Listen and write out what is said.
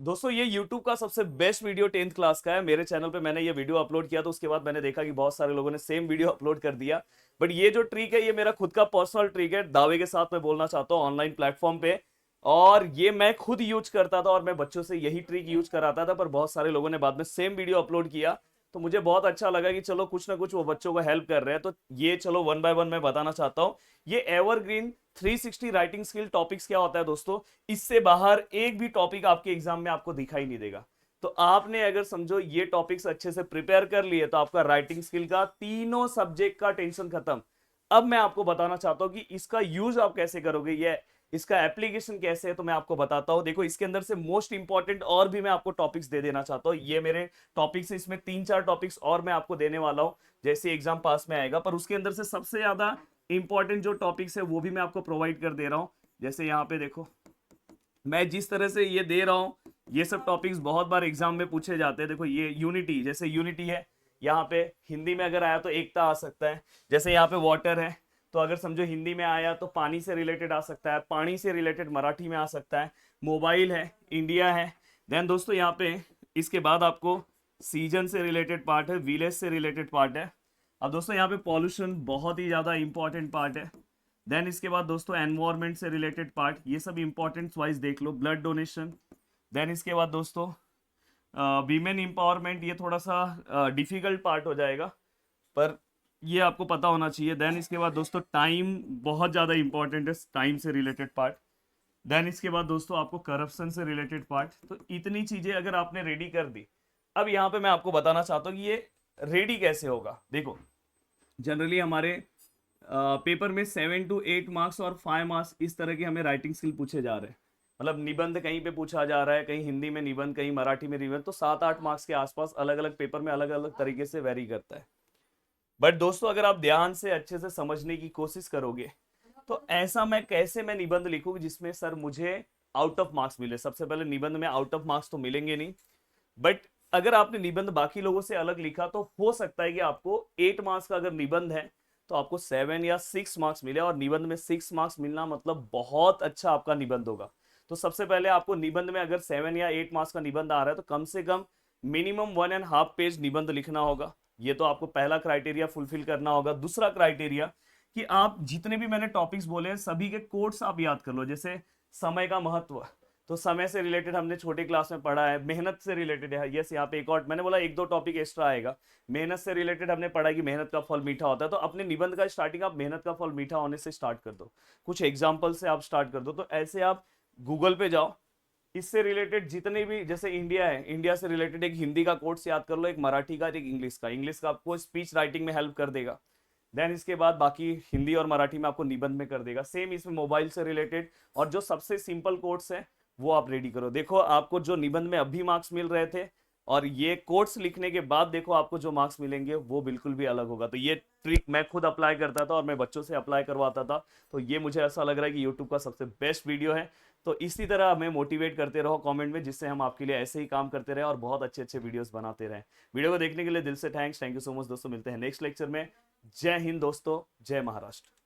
दोस्तों ये YouTube का सबसे बेस्ट वीडियो 10th क्लास का है। मेरे चैनल पे मैंने ये वीडियो अपलोड किया तो उसके बाद मैंने देखा कि बहुत सारे लोगों ने सेम वीडियो अपलोड कर दिया। बट ये जो ट्रिक है ये मेरा खुद का पर्सनल ट्रिक है, दावे के साथ मैं बोलना चाहता हूँ ऑनलाइन प्लेटफॉर्म पे। और ये मैं खुद यूज करता था और मैं बच्चों से यही ट्रिक यूज कराता था, पर बहुत सारे लोगों ने बाद में सेम वीडियो अपलोड किया तो मुझे बहुत अच्छा लगा कि चलो कुछ ना कुछ वो बच्चों को हेल्प कर रहे हैं। तो ये चलो वन बाय वन मैं बताना चाहता हूँ। ये एवरग्रीन 360 राइटिंग स्किल टॉपिक्स क्या होता है दोस्तों, इससे बाहर एक भी टॉपिक आपके एग्जाम में आपको दिखाई नहीं देगा। तो आपने अगर समझो ये टॉपिक्स अच्छे से प्रिपेयर कर लिए तो आपका राइटिंग स्किल का तीनों सब्जेक्ट का टेंशन खत्म। अब मैं आपको बताना चाहता हूं कि इसका यूज आप कैसे करोगे, ये इसका एप्लीकेशन कैसे है, तो मैं आपको बताता हूं। देखो इसके अंदर से मोस्ट इंपॉर्टेंट और भी मैं आपको टॉपिक्स दे देना चाहता हूं। ये मेरे टॉपिक्स, इसमें 3-4 टॉपिक्स और मैं आपको देने वाला हूं जैसे एग्जाम पास में आएगा। पर उसके अंदर से सबसे ज्यादा इंपॉर्टेंट जो टॉपिक्स है वो भी मैं आपको प्रोवाइड कर दे रहा हूं। जैसे यहाँ पे देखो मैं जिस तरह से ये दे रहा हूं, ये सब टॉपिक्स बहुत बार एग्जाम में पूछे जाते हैं। देखो ये यूनिटी, जैसे यूनिटी है, यहाँ पे हिंदी में अगर आया तो एकता आ सकता है। जैसे यहाँ पे वाटर है, तो अगर समझो हिंदी में आया तो पानी से रिलेटेड आ सकता है, पानी से रिलेटेड मराठी में आ सकता है। मोबाइल है, इंडिया है। देन दोस्तों यहाँ पे इसके बाद आपको सीजन से रिलेटेड पार्ट है, विलेज से रिलेटेड पार्ट है। अब दोस्तों यहाँ पे पॉल्यूशन बहुत ही ज्यादा इंपॉर्टेंट पार्ट है। देन इसके बाद दोस्तों एनवायरमेंट से रिलेटेड पार्ट, ये सब इंपॉर्टेंट वाइज देख लो। Blood donation. देन इसके बाद दोस्तों वीमेन एम्पावरमेंट, ये थोड़ा सा डिफिकल्ट पार्ट हो जाएगा पर ये आपको पता होना चाहिए। देन इसके बाद दोस्तों टाइम बहुत ज़्यादा इंपॉर्टेंट है, टाइम से रिलेटेड पार्ट। देन इसके बाद दोस्तों आपको करप्शन से रिलेटेड पार्ट। तो इतनी चीज़ें अगर आपने रेडी कर दी, अब यहाँ पे मैं आपको बताना चाहता हूँ कि ये रेडी कैसे होगा। देखो जनरली हमारे पेपर में 7 to 8 मार्क्स और 5 मार्क्स इस तरह के हमें राइटिंग स्किल पूछे जा रहे हैं। मतलब निबंध कहीं पे पूछा जा रहा है, कहीं हिंदी में निबंध, कहीं मराठी में निबंध, तो 7-8 मार्क्स के आसपास अलग अलग पेपर में अलग अलग तरीके से वेरी करता है। बट दोस्तों अगर आप ध्यान से अच्छे से समझने की कोशिश करोगे तो ऐसा मैं निबंध लिखूं जिसमें सर मुझे आउट ऑफ मार्क्स मिले। सबसे पहले निबंध में आउट ऑफ मार्क्स तो मिलेंगे नहीं, बट अगर आपने निबंध बाकी लोगों से अलग लिखा तो हो सकता है कि आपको 8 मार्क्स का अगर निबंध है तो आपको 7 या 6 मार्क्स मिले। और निबंध में 6 मार्क्स मिलना मतलब बहुत अच्छा आपका निबंध होगा। तो सबसे पहले आपको निबंध में अगर 7 या 8 मार्क्स का निबंध आ रहा है तो कम से कम मिनिमम 1.5 पेज निबंध लिखना होगा। ये तो आपको पहला क्राइटेरिया फुलफिल करना होगा। दूसरा क्राइटेरिया कि आप जितने भी मैंने टॉपिक्स बोले हैं सभी के कोट्स आप याद कर लो। जैसे समय का महत्व, तो समय से रिलेटेड हमने छोटे क्लास में पढ़ा है। मेहनत से रिलेटेड है, यस यहाँ पे एक और मैंने बोला 1-2 टॉपिक एक्स्ट्रा आएगा। मेहनत से रिलेटेड हमने पढ़ा कि मेहनत का फल मीठा होता है। तो अपने निबंध का स्टार्टिंग आप मेहनत का फल मीठा होने से स्टार्ट कर दो, कुछ एग्जाम्पल से आप स्टार्ट कर दो। तो ऐसे आप गूगल पे जाओ, इससे रिलेटेड जितने भी, जैसे इंडिया है, इंडिया से रिलेटेड एक हिंदी का कोट्स याद कर लो, एक मराठी का, एक इंग्लिश का। इंग्लिश का आपको स्पीच राइटिंग में हेल्प कर देगा। देन इसके बाद बाकी हिंदी और मराठी में आपको निबंध में कर देगा। सेम इसमें मोबाइल से रिलेटेड और जो सबसे सिंपल कोट्स है वो आप रेडी करो। देखो आपको जो निबंध में अभी मार्क्स मिल रहे थे और ये कोट्स लिखने के बाद देखो आपको जो मार्क्स मिलेंगे वो बिल्कुल भी अलग होगा। तो ये ट्रिक मैं खुद अप्लाई करता था और मैं बच्चों से अप्लाई करवाता था। तो ये मुझे ऐसा लग रहा है कि यूट्यूब का सबसे बेस्ट वीडियो है। तो इसी तरह हमें मोटिवेट करते रहो कमेंट में, जिससे हम आपके लिए ऐसे ही काम करते रहे और बहुत अच्छे अच्छे वीडियोस बनाते रहे। वीडियो को देखने के लिए दिल से थैंक यू सो मच दोस्तों। मिलते हैं नेक्स्ट लेक्चर में। जय हिंद दोस्तों, जय महाराष्ट्र।